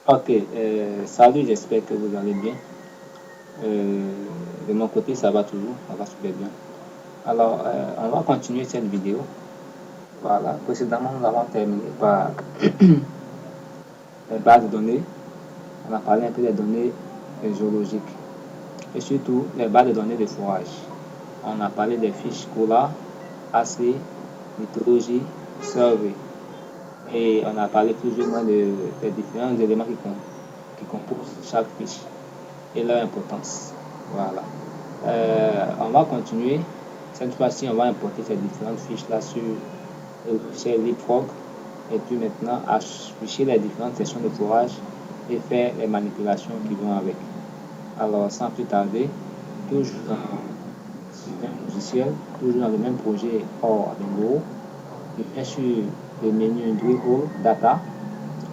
Ok, salut, j'espère que vous allez bien. Euh, de mon côté, ça va toujours, ça va super bien. Alors, on va continuer cette vidéo. Voilà, précédemment, nous avons terminé par les bases de données. On a parlé un peu des données géologiques et surtout les bases de données de forage. On a parlé des fiches Cola, AC, mythologie, survey. Et on a parlé plus ou moins des différents éléments qui composent chaque fiche et leur importance. Voilà. On va continuer. Cette fois-ci, on va importer ces différentes fiches-là sur le logiciel LeapFrog et puis maintenant afficher les différentes sections de forage et faire les manipulations qui vont avec. Alors, sans plus tarder, toujours dans le même logiciel, toujours dans le même projet hors Bingo, je viens sur le menu Drill Hole Data,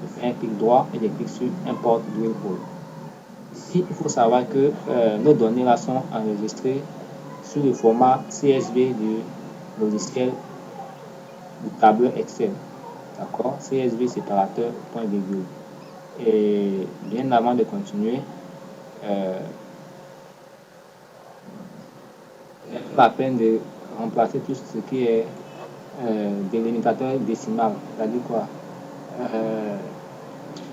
je fais un clic droit et je clique sur Import Drill Hole. Ici, il faut savoir que nos données là sont enregistrées sur le format CSV du logiciel du tableur Excel. D'accord? CSV séparateur, point virgule. Et bien avant de continuer, euh, la peine de remplacer tout ce qui est délimitateur décimal. C'est-à-dire quoi?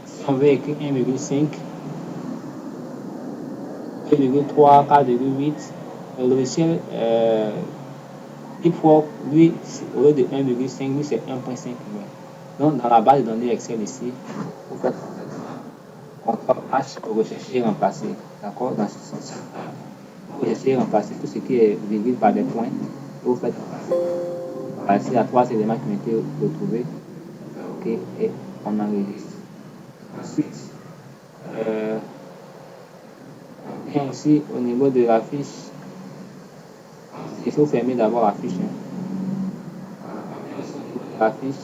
Si on veut écrire 1,5, 2,3, 4,8, le logiciel il faut, lui, au lieu de 1,5, lui c'est 1,5. Donc, dans la base de données Excel ici, vous faites CTRL H pour rechercher et remplacer. D'accord? Dans ce sens. Vous recherchez et remplacer tout ce qui est virgule par des points. Vous faites remplacer. Ici, il y a trois éléments qui ont été retrouvés. OK? Et on enregistre. Ensuite, euh, et aussi au niveau de la fiche, il faut fermer d'abord la fiche. La fiche,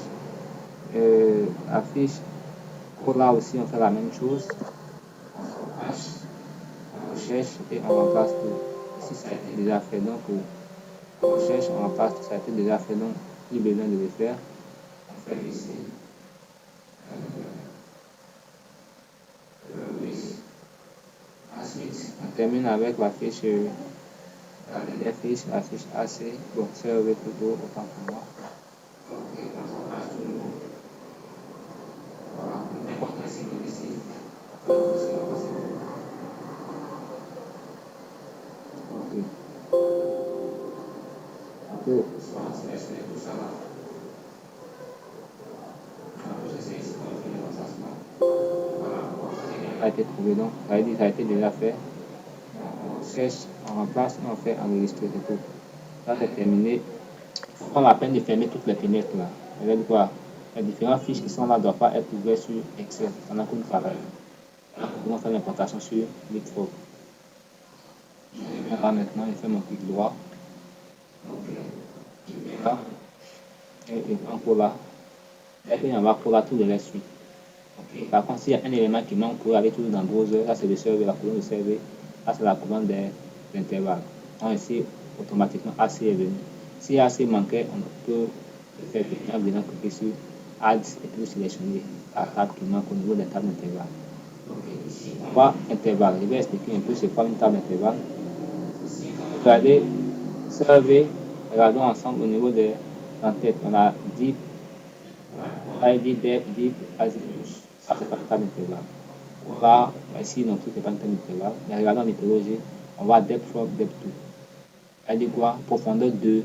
la fiche, pour là aussi, on fait la même chose. On recherche et on remplace tout. Ici, ça a été déjà fait, donc on recherche, on remplace tout, ça a été déjà fait, donc plus besoin de le faire. On fait ici. Ensuite, on termine avec la fiche, la fiche AC. Bon, c'est plutôt autant pour moi. Ok. Ok. Ça a été trouvé, donc ça a dit ça a été déjà fait. On cherche, on remplace, on fait enregistrer, c'est tout. Ça c'est terminé. Il faut prendre la peine de fermer toutes les fenêtres là. Ça veut dire quoi? Les différentes fiches qui sont là ne doivent pas être ouvertes sur Excel pendant que nous travaillons. On va faire l'importation sur LeapFrog. Là maintenant, je fais mon clic droit. Là, et en pour là. Et puis on va pour là tout le reste suit. Okay. Par contre, s'il y a un élément qui manque, pour aller toujours dans le browser, là c'est le serveur, la colonne de serveur, là c'est la commande des intervalles. Donc ici, automatiquement AC est venu. Si AC manquait, on peut le faire en venant cliquer sur Add et puis sélectionner la table qui manque au niveau des tables d'intervalle. Trois intervalles. Je vais expliquer un peu c'est quoi une table d'intervalle. Regardez, serveur, regardons ensemble au niveau des en-têtes. On a deep, ID, depth, deep, azimuth. Ça c'est pas une table d'intervalle. Là, ici non plus, c'est pas une table d'intervalle. Mais regardons en mythologie, on va depth from, depth to. Elle dit quoi? Profondeur 2,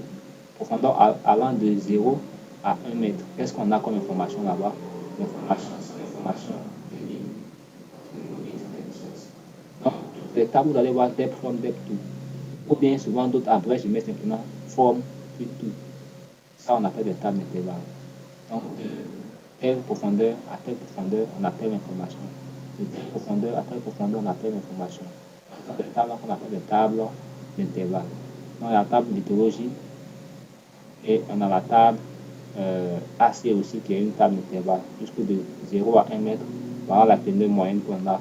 profondeur allant de 0 à 1 mètre. Qu'est-ce qu'on a comme information là-bas? L'information. Donc, les tables, vous allez voir depth from, depth to. Ou bien souvent d'autres après, je mets simplement forme puis tout. Ça, on appelle des tables d'intervalle. Donc, telle profondeur à telle profondeur, on appelle l'information. De telle profondeur à telle profondeur, on appelle l'information. Des tables qu'on appelle des tables d'intervalle. Donc, la table mythologie et on a la table AC aussi qui est une table d'intervalle. Jusque de 0 à 1 mètre, voilà la teneur moyenne qu'on a.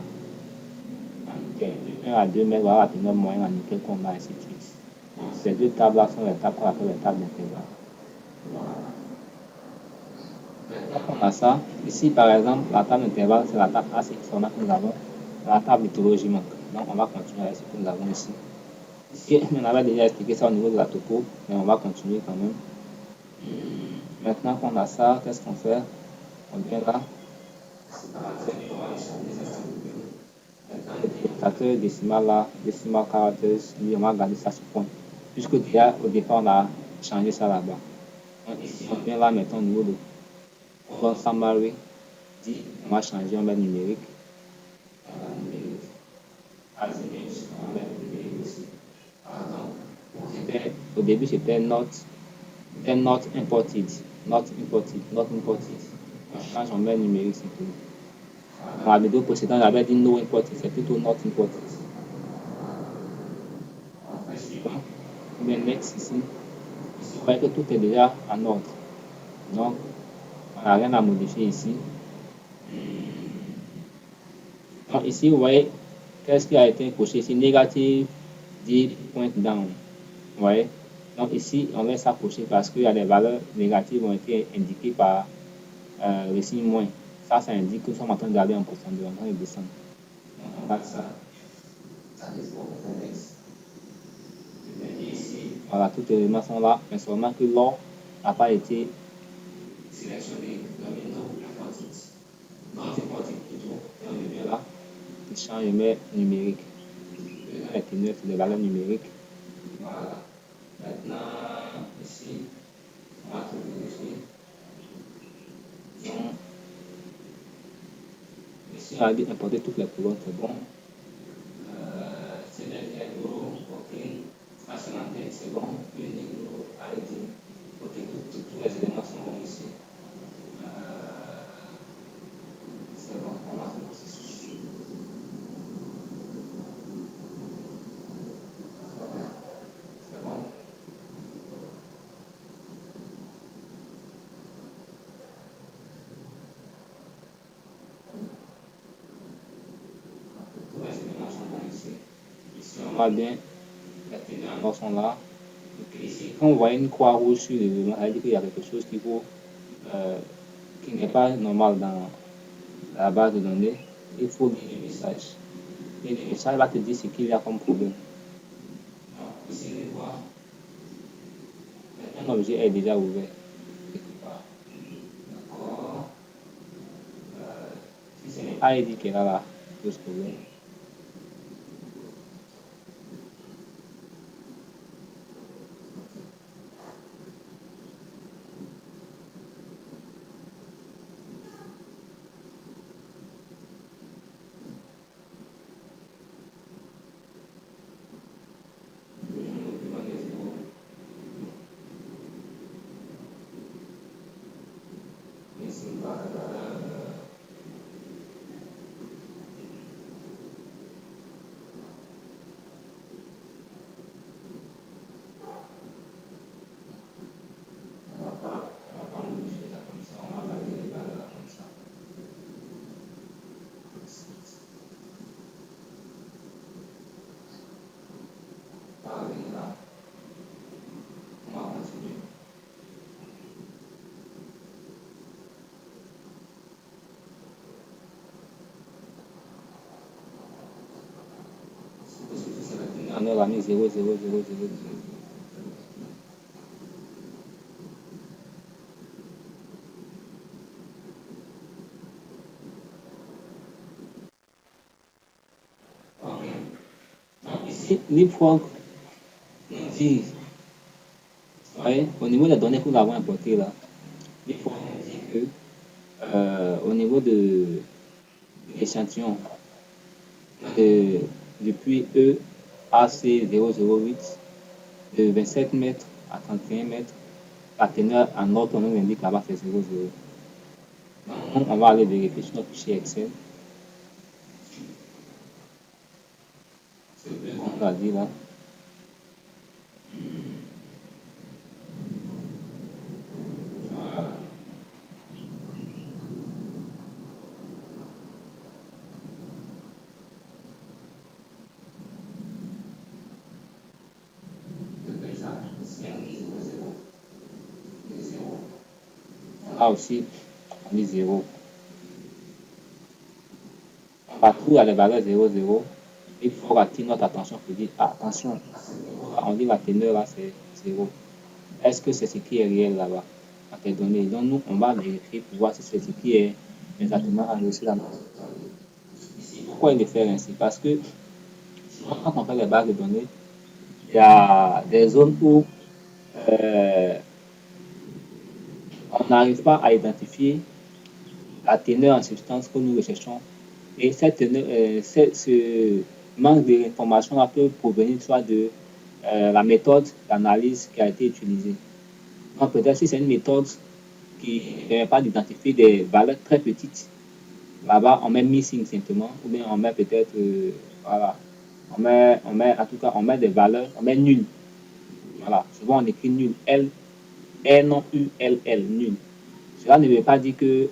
De 1 à 2 mètres, voilà la teneur moyenne en nickel qu'on a, ainsi de suite. Ces deux tables-là sont les tables qu'on appelle les tables d'intervalle. On a ça. Ici, par exemple, la table intervalle, c'est la table A6 seulement que nous avons. La table mythologie manque. Donc, on va continuer avec ce que nous avons ici. Ici, on avait déjà expliqué ça au niveau de la topo, mais on va continuer quand même. Maintenant qu'on a ça, qu'est-ce qu'on fait? On vient là. Indicateur décimal là, décimal caractère, lui, on va garder ça sur point. Puisque déjà, au départ, on a changé ça là-bas. Donc, ici, on vient là maintenant au niveau de Bon Summary, dit, on va changer, on met numérique. Au début, c'était not imported. Not imported. Not imported. On change, on met numérique, c'est tout. Dans la vidéo précédente, j'avais dit no imported, c'est plutôt not imported. On met next ici. Vous voyez que tout est déjà en ordre. Donc, on n'a rien à modifier ici. Donc, ici, vous voyez, qu'est-ce qui a été coché ici? Négatif, dit point down. Vous voyez? Donc, ici, on laisse ça cocher parce qu'il y a des valeurs négatives qui ont été indiquées par le signe moins. Ça indique que nous sommes en train d'aller en profondeur, en train de descendre. Donc, on va ça. Voilà, tous les éléments sont là, mais seulement que l'or n'a pas été sélectionné comme une non important plutôt. Et on met là, il change, je mets numérique. C'est des valeurs numériques. Voilà. Maintenant, ici, on va trouver ici. Ici, on a dit importer toutes les colonnes, c'est bon. C'est ok. Nationalité, c'est bon. Unique, ID. Ok, tous les éléments sont bons ici. C'est bon, on a commencé. C'est bon. Tous les éléments sont bons ici. Ici, on va bien. Les éléments sont là. Ici, quand vous voyez une croix rouge sur l'élément, ça veut dire qu'il y a quelque chose qui n'est pas normal dans la base de données. Il faut lire le message. Et le message va te dire ce qu'il y a comme problème. Donc, ici, les voir. Un objet est déjà ouvert. D'accord. Si c'est ID qui est là, pose problème. On a mis 0, 0, 0, 0, 0. Ici, leapfrog nous dit, ouais, au niveau des données que nous avons importées là, leapfrog nous dit que au niveau de l'échantillon, depuis EAC008, de 27 mètres à 31 mètres, la teneur en ordre, on nous indique là-bas c'est 0, 0. Donc, on va aller vérifier sur notre fichier Excel. C'est ce qu'on a dit là. Là aussi, on dit 0. Partout, il y a les valeurs 0, 0. Il faut attirer notre attention pour dire, ah, attention, on dit la teneur là, c'est 0. Est-ce que c'est ce qui est réel là-bas, à tes données? Donc, nous, on va vérifier pour voir si c'est ce qui est exactement enregistré là-bas. Pourquoi il le fait ainsi? Parce que quand on fait les bases de données, il y a des zones où euh, on n'arrive pas à identifier la teneur en substance que nous recherchons. Et cette teneur, ce manque d'information peut provenir soit de la méthode d'analyse qui a été utilisée. Donc, peut-être si c'est une méthode qui ne permet pas d'identifier des valeurs très petites, là-bas, on met missing simplement, ou bien on met peut-être, voilà, en tout cas, on met des valeurs, on met nul. Voilà, souvent on écrit nul, L, non U, L, L, nul. Cela ne veut pas dire que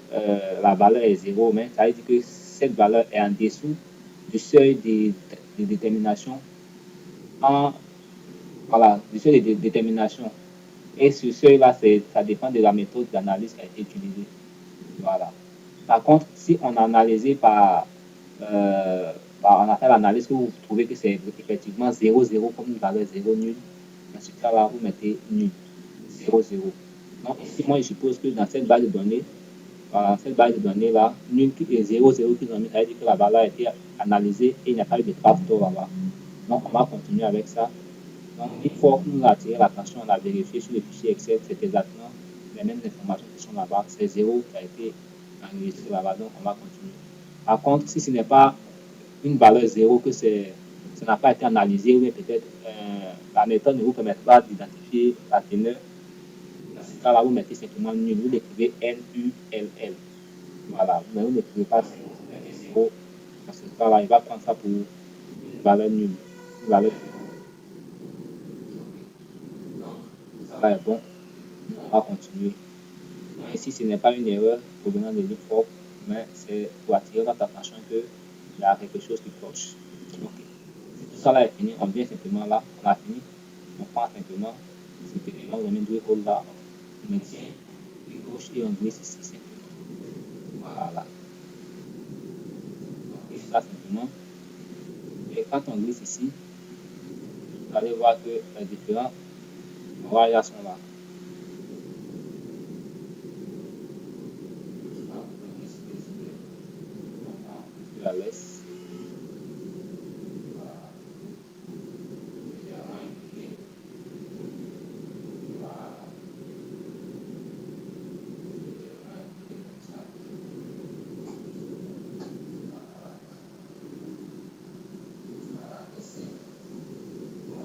la valeur est zéro, mais ça veut dire que cette valeur est en dessous du seuil de détermination. Voilà, du seuil de détermination. Et ce seuil-là, ça dépend de la méthode d'analyse qui a été utilisée. Voilà. Par contre, si on a analysé on a fait l'analyse que vous trouvez que c'est effectivement 0, 0 comme une valeur 0 nul, dans ce cas-là, vous mettez nul, 0, 0. Donc ici, moi, je suppose que dans cette base de données, voilà, cette base de données là, nul et 0, 0 qu'ils ont mis, ça veut dire que la valeur a été analysée et il n'y a pas eu de trace d'eau là-bas. Donc on va continuer avec ça. Donc une fois que nous avons attiré l'attention, on a vérifié sur le fichier Excel, c'est exactement les mêmes informations qui sont là-bas. C'est 0 qui a été enregistré là-bas, donc on va continuer. Par contre, si ce n'est pas une valeur 0, que ça n'a pas été analysé, ou peut-être la méthode ne vous permet pas d'identifier la teneur, dans ce cas-là, vous mettez simplement nul, vous l'écrivez N-U-L-L. Voilà, mais vous n'écrivez pas 0. Dans ce cas-là, il va prendre ça pour une valeur nulle. Une valeur ça est bon. On va continuer. Ici, ce n'est pas une erreur provenant de l'IFOP, mais c'est pour attirer notre attention qu'il y a quelque chose qui cloche. Ok. Tout ça là est fini, on vient simplement là, on a fini, on prend simplement cet élément, on met deux rôles là, on maintient les gauche et on glisse ici simplement. Voilà. On glisse là simplement. Et quand on glisse ici, vous allez voir que les différents voyages sont là. Je la laisse.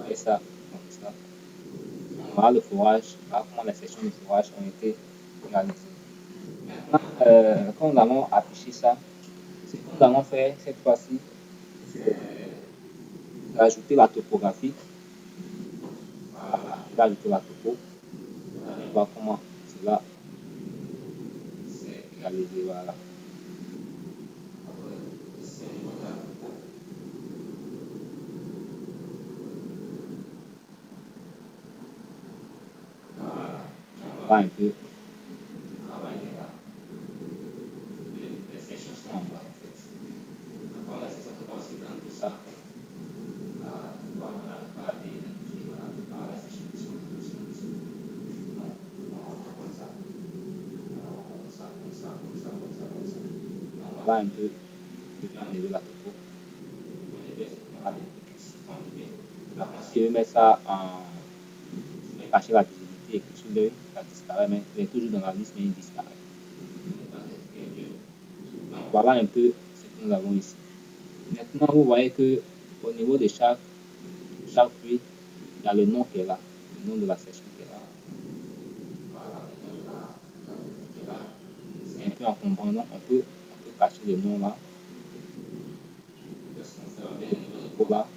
Et ça, comme ça. Voilà le forage, voilà comment les sections de forage ont été réalisées. Maintenant, quand nous allons afficher ça, ce que nous allons faire cette fois-ci, c'est d'ajouter la topographie. Voilà, d'ajouter la topo. On va voir comment cela s'est réalisé. Voilà. On va un peu travailler là. Les sections sont en bas. Voilà, c'est ça que parce que dans tout ça, on va un peu enlever la topo. Si je mets ça en cacher la visibilité et que sur l'œil, ça disparaît, mais il est toujours dans la liste, mais il disparaît. Donc, voilà un peu ce que nous avons ici. Maintenant, vous voyez que au niveau de chaque puits, il y a le nom qui est là, le nom de la section qui est là. C'est un peu encombrant, donc on peut cacher le nom là. Pour là,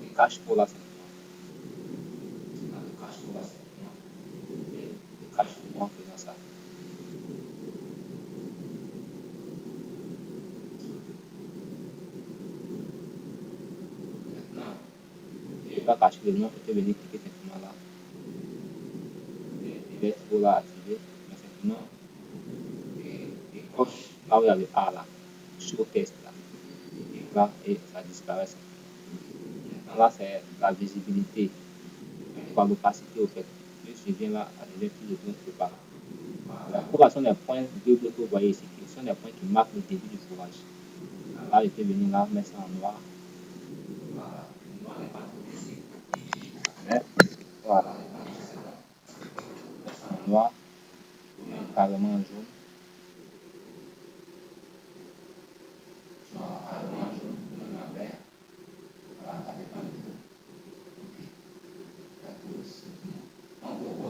il cache pour là simplement. Il cache pour là simplement. Il cache pour moi en faisant ça. Maintenant, il va cacher le nom, il peut venir cliquer simplement là. Il va être pour là activé. Maintenant, et coche là où il y a le A là, show test là, et ça disparaît. Là, c'est la visibilité, par l'opacité au fait. Plus je viens là, à l'élève, plus je tourne quelque part. La courbe sont des points bleus que vous voyez ici, qui sont des points qui marquent le début du fourrage. Là, je peux venir là, mettre ça en noir. Voilà, en noir, carrément en jaune.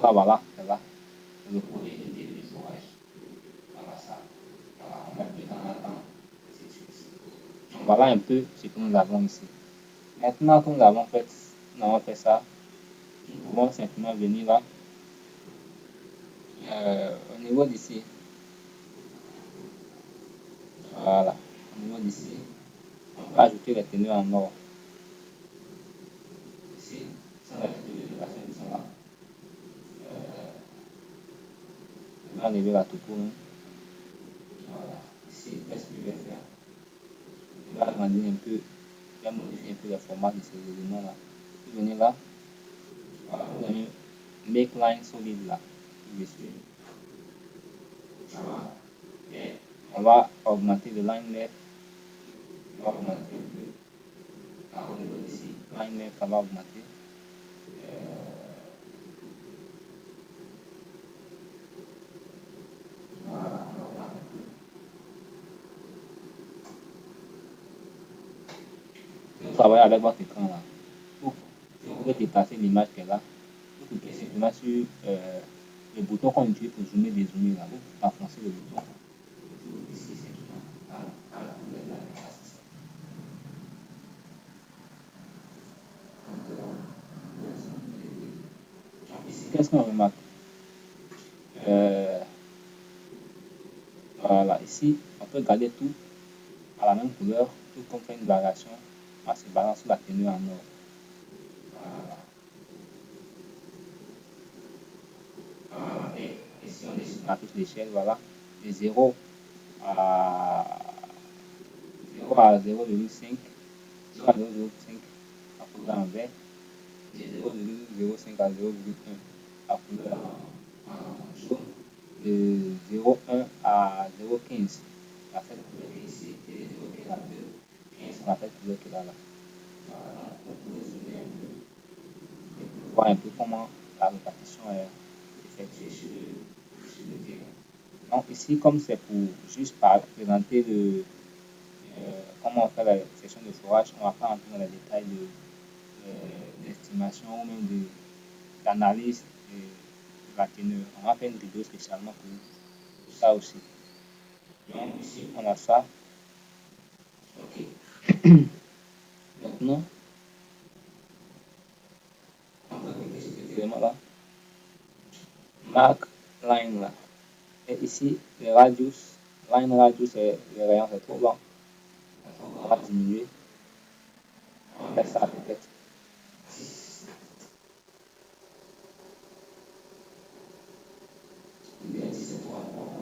Ah, voilà, c'est là. Le Voilà un peu ce que nous avons ici. Maintenant que nous avons fait ça, nous pouvons simplement venir là, au niveau d'ici. Voilà, au niveau d'ici, on va ajouter les teneurs en or. Ici, ça va être de façon qui sont là. On va enlever la tout court. Voilà, ici, qu'est-ce que je vais faire? Je vais agrandir un peu, je vais modifier un peu le format de ces éléments-là. Je vais venir là, voilà, vous allez make line solide là, dessus. On va augmenter le line left, on va augmenter au niveau d'ici, line left, on va augmenter. Travailler avec votre écran là. Vous pouvez déplacer l'image qui est là. Vous cliquez simplement sur le bouton qu'on utilise pour zoomer, dézoomer là. Vous enfoncez le bouton. Ici, qu'est-ce qu'on remarque? Voilà, ici, on peut garder tout à la même couleur, tout comme faire une variation en se basant sur la tenue en or. Et ici, on est sur la petite échelle, voilà, de 0 à 0,5, 0 à 0,5 à couleur en vert, de 0,05 à 0,1 à couleur en jaune, de 0,1 à 0,15 à cette couleur ici, et de 0,15 à 0,15 à cette couleur qui est là. Voilà, vous pouvez zoomer un peu et voir un peu comment la répartition est effectuée sur le terrain. Donc ici, comme c'est pour juste présenter comment on fait la section de forage, on ne va pas entrer dans les détails d'estimation ou même d'analyse de la teneur. On va faire une vidéo spécialement pour ça aussi. Donc ici, on a ça. Ok. Maintenant, on va cliquer sur cet élément-là. Mark line là. Et ici, le radius. Line radius, le rayon, c'est trop long. On va diminuer. On va faire ça peut-être.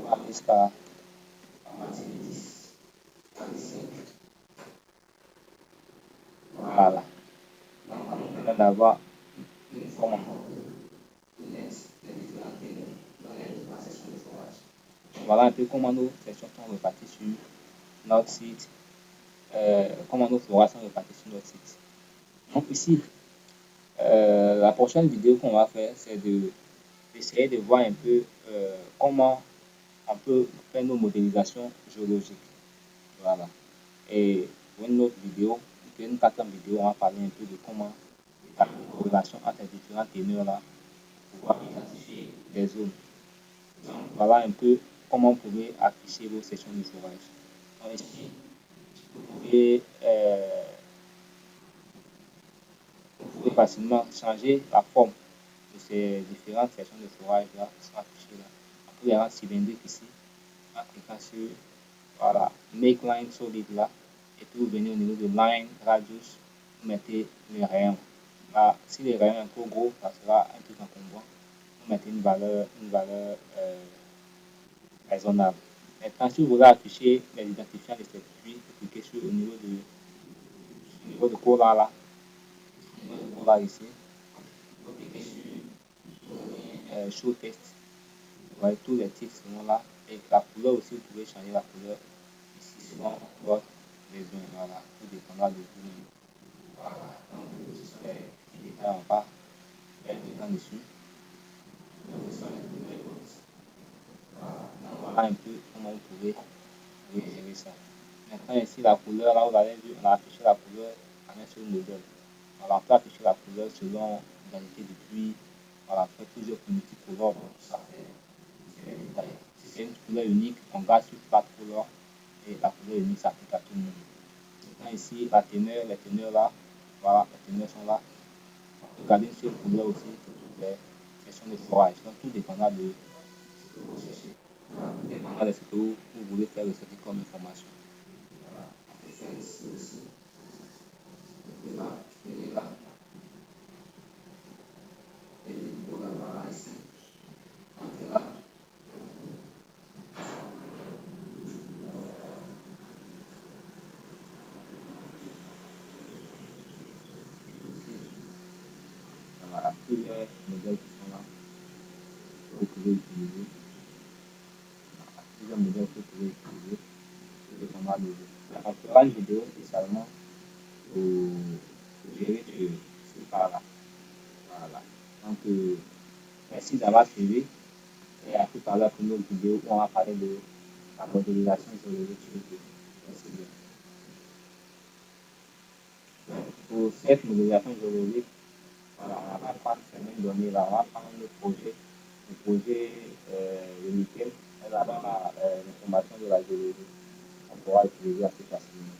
On va jusqu'à 10. Voilà. On vient d'avoir une forme. Voilà un peu comment nos sections sont réparties sur notre site, comment nos forages sont répartis sur notre site. Donc ici, la prochaine vidéo qu'on va faire, c'est d'essayer de voir un peu comment on peut faire nos modélisations géologiques. Voilà. Et pour une autre vidéo, une quatrième vidéo, on va parler un peu de comment la corrélation entre les différentes teneurs là pour pouvoir identifier des zones. Donc, voilà un peu comment vous pouvez afficher vos sections de forage. Donc ici, vous pouvez facilement changer la forme de ces différentes sections de forage là qui sont affichées là. On peut les rendre cylindriques ici en cliquant sur voilà, make line solide là. Et puis vous venez au niveau de line radius, vous mettez les rayons. Là, si les rayons sont trop gros, ça sera un truc encombrant. Vous mettez une valeur raisonnable. Maintenant, si vous voulez afficher les identifiants de cette pluie, vous cliquez sur au niveau de Cola là, au niveau de Cola ici, vous cliquez sur Show Text. Vous voyez tous les titres sont là. Et la couleur aussi, vous pouvez changer la couleur ici selon votre besoin. Voilà, tout dépendra de vous. Voilà, donc les détails en bas, il y a un bouton dessus. Voilà un peu comment vous pouvez gérer ça. Maintenant, ici, la couleur, là, vous allez vu, on a affiché la couleur en un seul modèle. Voilà, on peut afficher la couleur selon l'identité de pluie. Voilà, on fait plusieurs multicolores. Ça fait les détails. Si c'est une couleur unique, on garde sur flat color et la couleur unique s'applique à tout le monde. Maintenant, ici, la teneur, les teneurs là, voilà, les teneurs sont là. On peut garder une seule couleur aussi pour toutes les questions de forage. Donc, tout dépendra de ce que vous cherchez. Tout dépendra de ce que vous voulez faire ressortir comme information. Voilà, plusieurs modèles qui sont là, que vous pouvez utiliser. Voilà, plusieurs modèles que vous pouvez utiliser. Tout dépendra de vous. On fera une vidéo spécialement pour gérer ce cas-là. Voilà. Donc, merci d'avoir suivi. Et à tout à l'heure pour une autre vidéo où on va parler de la modélisation géologique sur le. Merci bien. Pour cette modélisation géologique, voilà, on va prendre ces mêmes données là, on va prendre le projet le nickel, et là, on a l'information de la géologie. On pourra utiliser assez facilement.